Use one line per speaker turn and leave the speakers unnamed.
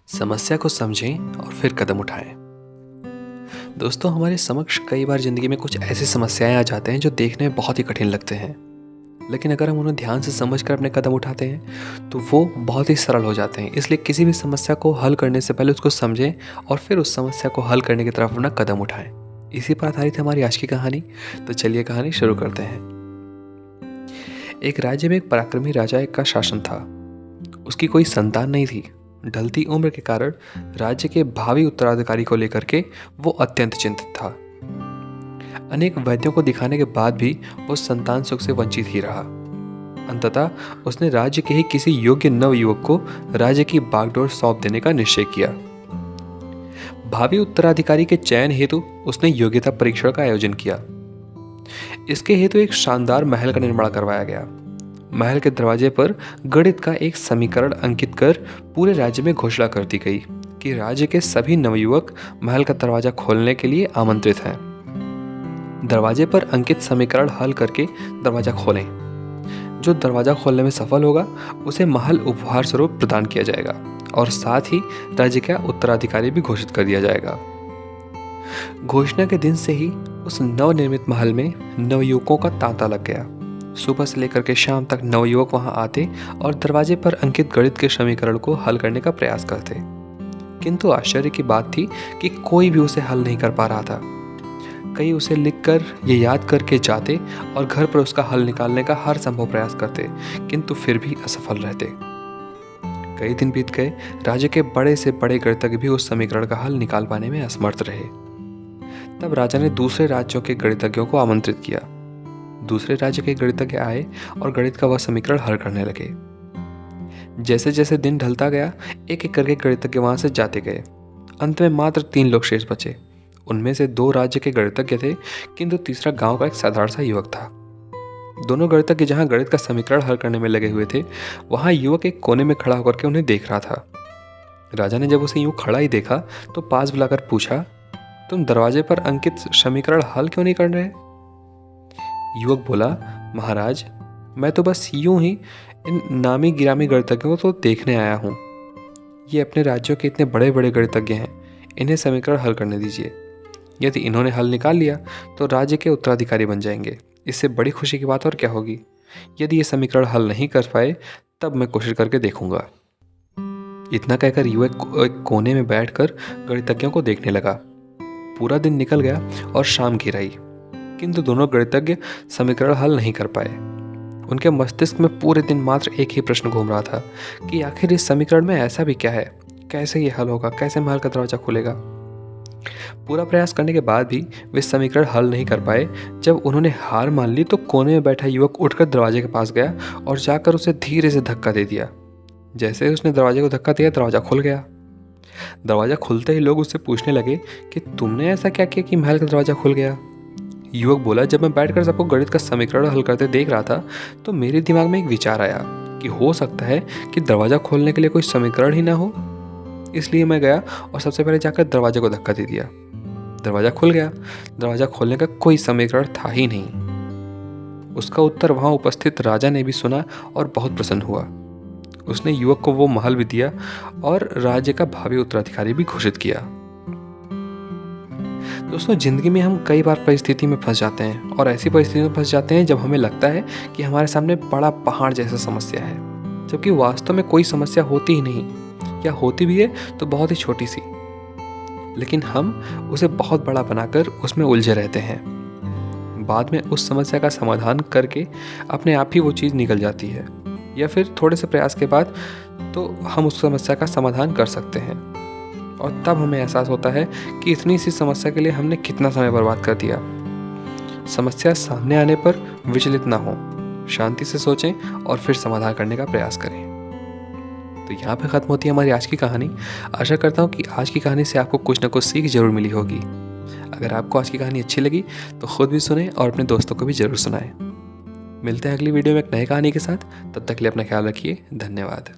समस्या को समझें और फिर कदम उठाएं। दोस्तों, हमारे समक्ष कई बार ज़िंदगी में कुछ ऐसी समस्याएं आ जाते हैं जो देखने में बहुत ही कठिन लगते हैं, लेकिन अगर हम उन्हें ध्यान से समझकर अपने कदम उठाते हैं तो वो बहुत ही सरल हो जाते हैं। इसलिए किसी भी समस्या को हल करने से पहले उसको समझें और फिर उस समस्या को हल करने की तरफ अपना कदम उठाएं। इसी पर आधारित है हमारी आज की कहानी। तो चलिए कहानी शुरू करते हैं। एक राज्य में एक पराक्रमी राजा का शासन था। उसकी कोई संतान नहीं थी। ढलती उम्र के कारण राज्य के भावी उत्तराधिकारी को लेकर के वो अत्यंत चिंतित था। अनेक वैद्यों को दिखाने के बाद भी वो संतान सुख से वंचित ही रहा। अंततः उसने राज्य के ही किसी योग्य नव युवक को राज्य की बागडोर सौंप देने का निश्चय किया। भावी उत्तराधिकारी के चयन हेतु उसने योग्यता परीक्षण का आयोजन किया। इसके हेतु एक शानदार महल का निर्माण करवाया गया। महल के दरवाजे पर गणित का एक समीकरण अंकित कर पूरे राज्य में घोषणा कर दी गई कि राज्य के सभी नवयुवक महल का दरवाजा खोलने के लिए आमंत्रित हैं। दरवाजे पर अंकित समीकरण हल करके दरवाजा खोलें। जो दरवाजा खोलने में सफल होगा उसे महल उपहार स्वरूप प्रदान किया जाएगा और साथ ही राज्य का उत्तराधिकारी भी घोषित कर दिया जाएगा। घोषणा के दिन से ही उस नवनिर्मित महल में नवयुवकों का तांता लग गया। सुबह से लेकर के शाम तक नवयुवक वहां आते और दरवाजे पर अंकित गणित के समीकरण को हल करने का प्रयास करते, किंतु आश्चर्य की बात थी कि कोई भी उसे हल नहीं कर पा रहा था। कई उसे लिखकर ये याद करके जाते और घर पर उसका हल निकालने का हर संभव प्रयास करते, किंतु फिर भी असफल रहते। कई दिन बीत गए। राज्य के बड़े से बड़े गणितज्ञ भी उस समीकरण का हल निकाल पाने में असमर्थ रहे। तब राजा ने दूसरे राज्यों के गणितज्ञों को आमंत्रित किया। दूसरे राज्य के गणितज्ञ आए और गणित का वह समीकरण हल करने लगे। जैसे जैसे दिन ढलता गया, एक एक करके गणितज्ञ वहां से जाते गए। अंत में मात्र 3 लोग शेष बचे। उनमें से 2 राज्य के गणितज्ञ थे, किंतु तीसरा गांव का एक साधारण सा युवक था। दोनों गणितज्ञ जहां गणित का समीकरण हल करने में लगे हुए थे, वहां युवक एक कोने में खड़ा होकर के उन्हें देख रहा था। राजा ने जब उसे यूं खड़ा ही देखा तो पास बुलाकर पूछा, तुम दरवाजे पर अंकित समीकरण हल क्यों नहीं कर रहे? युवक बोला, महाराज, मैं तो बस यूं ही इन नामी गिरामी गणितज्ञों को तो देखने आया हूँ। ये अपने राज्यों के इतने बड़े बड़े गणितज्ञ हैं, इन्हें समीकरण हल करने दीजिए। यदि इन्होंने हल निकाल लिया तो राज्य के उत्तराधिकारी बन जाएंगे। इससे बड़ी खुशी की बात और क्या होगी। यदि ये समीकरण हल नहीं कर पाए तब मैं कोशिश करके देखूंगा। इतना कहकर युवक एक कोने में बैठकर गणितज्ञों को देखने लगा। पूरा दिन निकल गया और शाम घिर आई, किंतु दोनों गणितज्ञ समीकरण हल नहीं कर पाए। उनके मस्तिष्क में पूरे दिन मात्र एक ही प्रश्न घूम रहा था कि आखिर इस समीकरण में ऐसा भी क्या है, कैसे ये हल होगा, कैसे महल का दरवाजा खुलेगा। पूरा प्रयास करने के बाद भी वे समीकरण हल नहीं कर पाए। जब उन्होंने हार मान ली तो कोने में बैठा युवक उठकर दरवाजे के पास गया और जाकर उसे धीरे से धक्का दे दिया। जैसे उसने दरवाजे को धक्का दिया, दरवाजा खुल गया। दरवाजा खुलते ही लोग उससे पूछने लगे कि तुमने ऐसा क्या किया कि महल का दरवाजा खुल गया? युवक बोला, जब मैं बैठकर सबको गणित का समीकरण हल करते देख रहा था तो मेरे दिमाग में एक विचार आया कि हो सकता है कि दरवाजा खोलने के लिए कोई समीकरण ही ना हो। इसलिए मैं गया और सबसे पहले जाकर दरवाजे को धक्का दे दिया। दरवाजा खुल गया। दरवाजा खोलने का कोई समीकरण था ही नहीं। उसका उत्तर वहां उपस्थित राजा ने भी सुना और बहुत प्रसन्न हुआ। उसने युवक को वो महल भी दिया और राज्य का भावी उत्तराधिकारी भी घोषित किया। दोस्तों, जिंदगी में हम कई बार परिस्थिति में फंस जाते हैं और ऐसी परिस्थिति में फंस जाते हैं जब हमें लगता है कि हमारे सामने बड़ा पहाड़ जैसा समस्या है, जबकि वास्तव में कोई समस्या होती ही नहीं, या होती भी है तो बहुत ही छोटी सी, लेकिन हम उसे बहुत बड़ा बनाकर उसमें उलझे रहते हैं। बाद में उस समस्या का समाधान करके अपने आप ही वो चीज़ निकल जाती है, या फिर थोड़े से प्रयास के बाद तो हम उस समस्या का समाधान कर सकते हैं और तब हमें एहसास होता है कि इतनी सी समस्या के लिए हमने कितना समय बर्बाद कर दिया। समस्या सामने आने पर विचलित ना हो, शांति से सोचें और फिर समाधान करने का प्रयास करें। तो यहाँ पे ख़त्म होती है हमारी आज की कहानी। आशा करता हूँ कि आज की कहानी से आपको कुछ ना कुछ सीख जरूर मिली होगी। अगर आपको आज की कहानी अच्छी लगी तो खुद भी सुनें और अपने दोस्तों को भी जरूर सुनाएं। मिलते हैं अगली वीडियो में एक नई कहानी के साथ। तब तक के लिए अपना ख्याल रखिए। धन्यवाद।